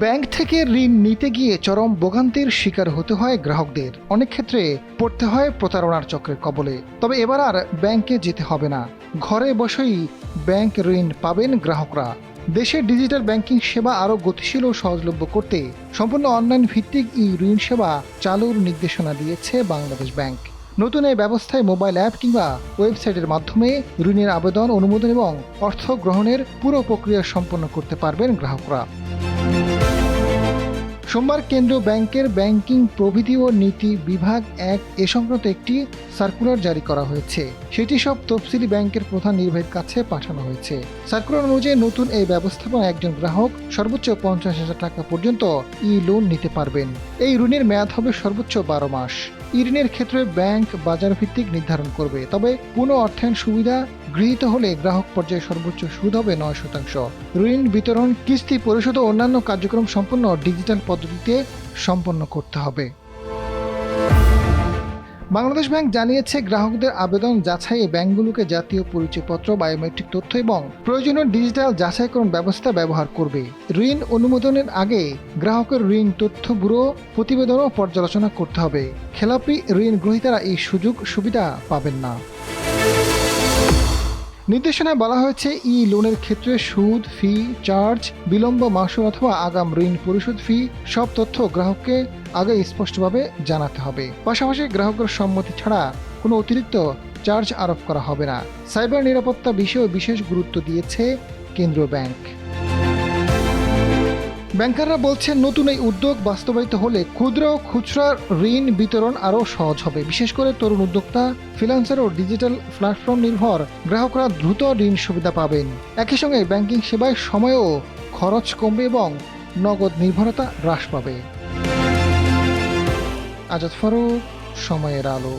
Bank থেকে ঋণ নিতে গিয়ে চরম ভোগান্তির শিকার হতে হয় গ্রাহকদের। অনেক ক্ষেত্রে পড়তে হয় প্রতারণার চক্রের কবলে। তবে এবার আর ব্যাংকে যেতে হবে না, ঘরে বসেই ব্যাংক ঋণ পাবেন গ্রাহকরা। দেশের ডিজিটাল ব্যাংকিং সেবা আরও গতিশীল ও সহজলভ্য করতে সম্পূর্ণ অনলাইন ভিত্তিক ঋণ সেবা চালুর নির্দেশনা দিয়েছে বাংলাদেশ ব্যাংক। নতুন এই ব্যবস্থায় মোবাইল অ্যাপ কিংবা ওয়েবসাইটের মাধ্যমে ঋণের আবেদন, অনুমোদন এবং অর্থ গ্রহণের পুরো প্রক্রিয়া সম্পন্ন করতে পারবেন গ্রাহকরা। সোমবার কেন্দ্রীয় ব্যাংকের ব্যাংকিং প্রবিধি ও নীতি বিভাগ এ সংক্রান্ত একটি সার্কুলার জারি করা হয়েছে। সেটি সব তফসিলি ব্যাংকের প্রধান নির্বাহীর কাছে পাঠানো হয়েছে। সার্কুলার অনুযায়ী নতুন এই ব্যবস্থাপনায় একজন গ্রাহক সর্বোচ্চ 50,000 টাকা পর্যন্ত লোন নিতে পারবেন। এই ঋণের মেয়াদ হবে সর্বোচ্চ 12 মাস। ঋণের ক্ষেত্রে ব্যাংক বাজার ভিত্তিক নির্ধারণ করবে, তবে পুনঃ অর্থায়ন সুবিধা গৃহীত হলে গ্রাহক পর্যায়ে সর্বোচ্চ সুদ হবে 9%। ঋণ বিতরণ, কিস্তি পরিশোধ ও অন্যান্য কার্যক্রম সম্পূর্ণ ডিজিটাল পদ্ধতিতে সম্পন্ন করতে হবে। বাংলাদেশ ব্যাংক জানিয়েছে, গ্রাহকদের আবেদন যাচাইয়ে ব্যাংকগুলোকে জাতীয় পরিচয়পত্র, বায়োমেট্রিক তথ্য এবং প্রয়োজনীয় ডিজিটাল যাচাইকরণ ব্যবস্থা ব্যবহার করবে। ঋণ অনুমোদনের আগে গ্রাহকের ঋণ তথ্য ব্যুরো প্রতিবেদনও পর্যালোচনা করতে হবে। খেলাপি ঋণ গ্রহীতারা এই সুযোগ সুবিধা পাবেন না। নির্দেশনায় বলা হয়েছে, লোনের ক্ষেত্রে সুদ, ফি, চার্জ, বিলম্ব মাসুল অথবা আগাম ঋণ পরিশোধ ফি সব তথ্য গ্রাহককে আগে স্পষ্টভাবে জানাতে হবে। পাশাপাশি গ্রাহকের সম্মতি ছাড়া কোনো অতিরিক্ত চার্জ আরোপ করা হবে না। সাইবার নিরাপত্তা বিষয়েও বিশেষ গুরুত্ব দিয়েছে কেন্দ্রীয় ব্যাংক। ব্যাংকাররা বলছেন, নতুন এই উদ্যোগ বাস্তবায়িত হলে ক্ষুদ্র ও খুচরা ঋণ বিতরণ আরও সহজ হবে। বিশেষ করে তরুণ উদ্যোক্তা, ফ্রিল্যান্সার ও ডিজিটাল প্ল্যাটফর্ম নির্ভর গ্রাহকরা দ্রুত ঋণ সুবিধা পাবেন। একই সঙ্গে ব্যাংকিং সেবায় সময় ও খরচ কমবে এবং নগদ নির্ভরতা হ্রাস পাবে। আজাদ ফারুক, সময়ের আলো।